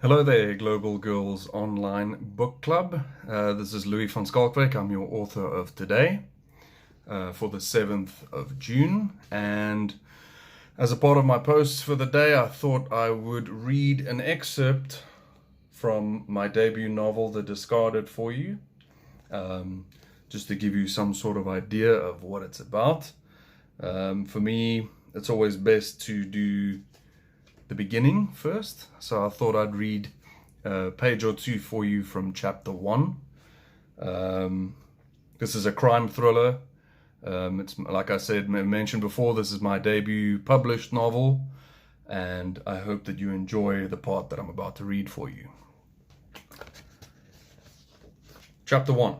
Hello there, Global Girls Online Book Club. This is Louis van Skalkwyk. I'm your author of today for the 7th of June. And as a part of my posts for the day, I thought I would read an excerpt from my debut novel, The Discarded, for you, just to give you some sort of idea of what it's about. For me, it's always best to do the beginning first, so I thought I'd read a page or two for you from chapter 1. This is a crime thriller. It's, like I said, mentioned before, this is my debut published novel, and I hope that you enjoy the part that I'm about to read for you. Chapter 1.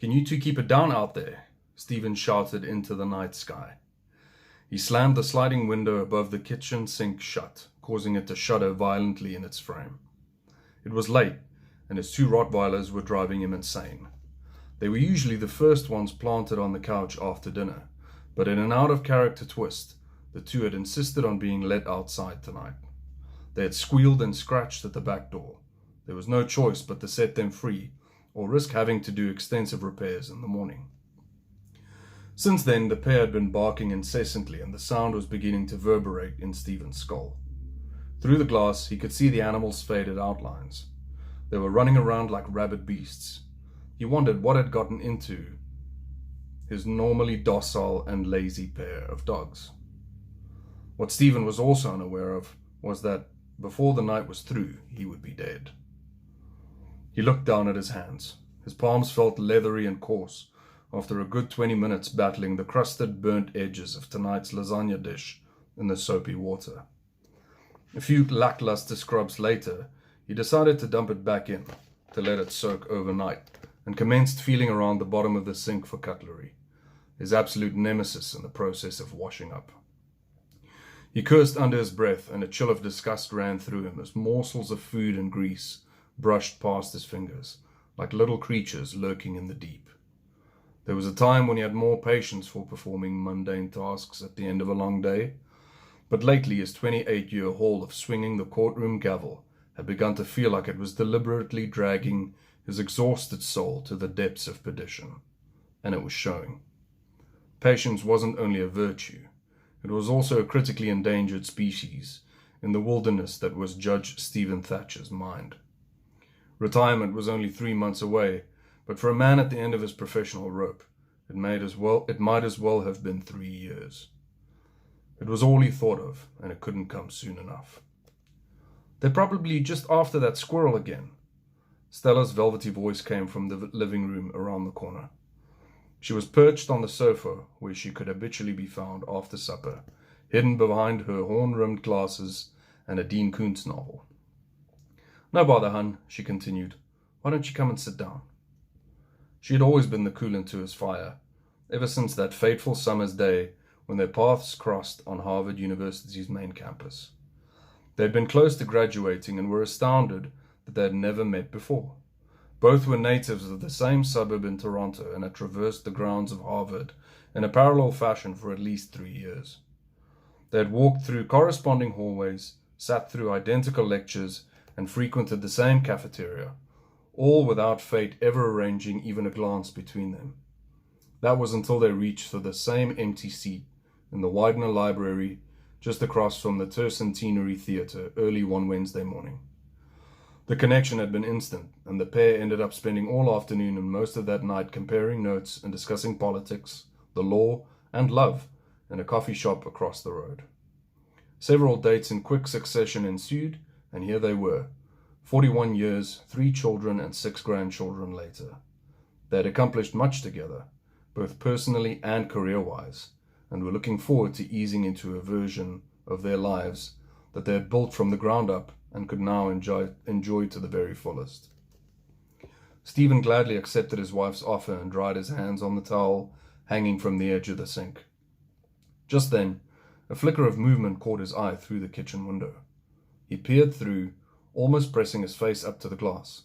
"Can you two keep it down out there?" Stephen shouted into the night sky. He slammed the sliding window above the kitchen sink shut, causing it to shudder violently in its frame. It was late, and his two Rottweilers were driving him insane. They were usually the first ones planted on the couch after dinner, but in an out-of-character twist, the two had insisted on being let outside tonight. They had squealed and scratched at the back door. There was no choice but to set them free, or risk having to do extensive repairs in the morning. Since then, the pair had been barking incessantly, and the sound was beginning to reverberate in Stephen's skull. Through the glass, he could see the animals' faded outlines. They were running around like rabid beasts. He wondered what had gotten into his normally docile and lazy pair of dogs. What Stephen was also unaware of was that before the night was through, he would be dead. He looked down at his hands. His palms felt leathery and coarse after a good 20 minutes battling the crusted, burnt edges of tonight's lasagna dish in the soapy water. A few lackluster scrubs later, he decided to dump it back in, to let it soak overnight, and commenced feeling around the bottom of the sink for cutlery, his absolute nemesis in the process of washing up. He cursed under his breath, and a chill of disgust ran through him as morsels of food and grease brushed past his fingers, like little creatures lurking in the deep. There was a time when he had more patience for performing mundane tasks at the end of a long day, but lately his 28-year haul of swinging the courtroom gavel had begun to feel like it was deliberately dragging his exhausted soul to the depths of perdition, and it was showing. Patience wasn't only a virtue, it was also a critically endangered species in the wilderness that was Judge Stephen Thatcher's mind. Retirement was only 3 months away, but for a man at the end of his professional rope, it might as well have been 3 years. It was all he thought of, and it couldn't come soon enough. "They're probably just after that squirrel again." Stella's velvety voice came from the living room around the corner. She was perched on the sofa where she could habitually be found after supper, hidden behind her horn-rimmed glasses and a Dean Koontz novel. "No bother, hun," she continued. "Why don't you come and sit down?" She had always been the coolant to his fire, ever since that fateful summer's day when their paths crossed on Harvard University's main campus. They had been close to graduating and were astounded that they had never met before. Both were natives of the same suburb in Toronto and had traversed the grounds of Harvard in a parallel fashion for at least 3 years. They had walked through corresponding hallways, sat through identical lectures, and frequented the same cafeteria, all without fate ever arranging even a glance between them. That was until they reached for the same empty seat in the Widener Library just across from the Tercentenary Theatre early one Wednesday morning. The connection had been instant, and the pair ended up spending all afternoon and most of that night comparing notes and discussing politics, the law, and love in a coffee shop across the road. Several dates in quick succession ensued, and here they were, 41 years, 3 children, and 6 grandchildren later. They had accomplished much together, both personally and career-wise, and were looking forward to easing into a version of their lives that they had built from the ground up and could now enjoy to the very fullest. Stephen gladly accepted his wife's offer and dried his hands on the towel hanging from the edge of the sink. Just then, a flicker of movement caught his eye through the kitchen window. He peered through, almost pressing his face up to the glass.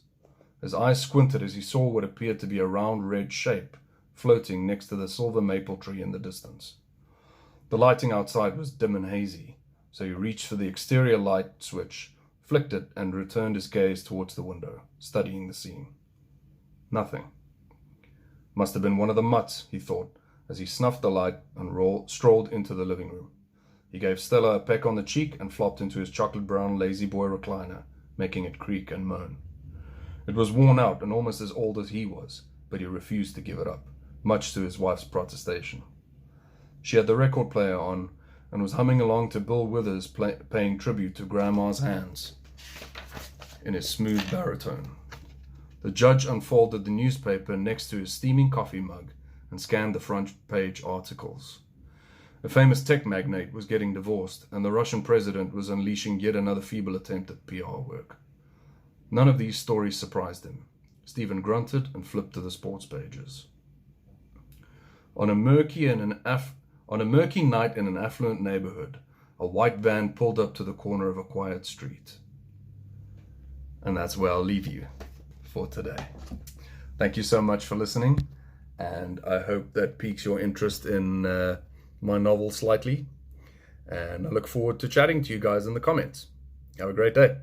His eyes squinted as he saw what appeared to be a round red shape floating next to the silver maple tree in the distance. The lighting outside was dim and hazy, so he reached for the exterior light switch, flicked it, and returned his gaze towards the window, studying the scene. Nothing. Must have been one of the mutts, he thought, as he snuffed the light and strolled into the living room. He gave Stella a peck on the cheek and flopped into his chocolate-brown lazy boy recliner, making it creak and moan. It was worn out and almost as old as he was, but he refused to give it up, much to his wife's protestation. She had the record player on and was humming along to Bill Withers paying tribute to Grandma's Hands in his smooth baritone. The judge unfolded the newspaper next to his steaming coffee mug and scanned the front page articles. A famous tech magnate was getting divorced, and the Russian president was unleashing yet another feeble attempt at PR work. None of these stories surprised him. Stephen grunted and flipped to the sports pages. On a murky night in an affluent neighborhood, a white van pulled up to the corner of a quiet street. And that's where I'll leave you for today. Thank you so much for listening, and I hope that piques your interest in my novel slightly. And I look forward to chatting to you guys in the comments. Have a great day.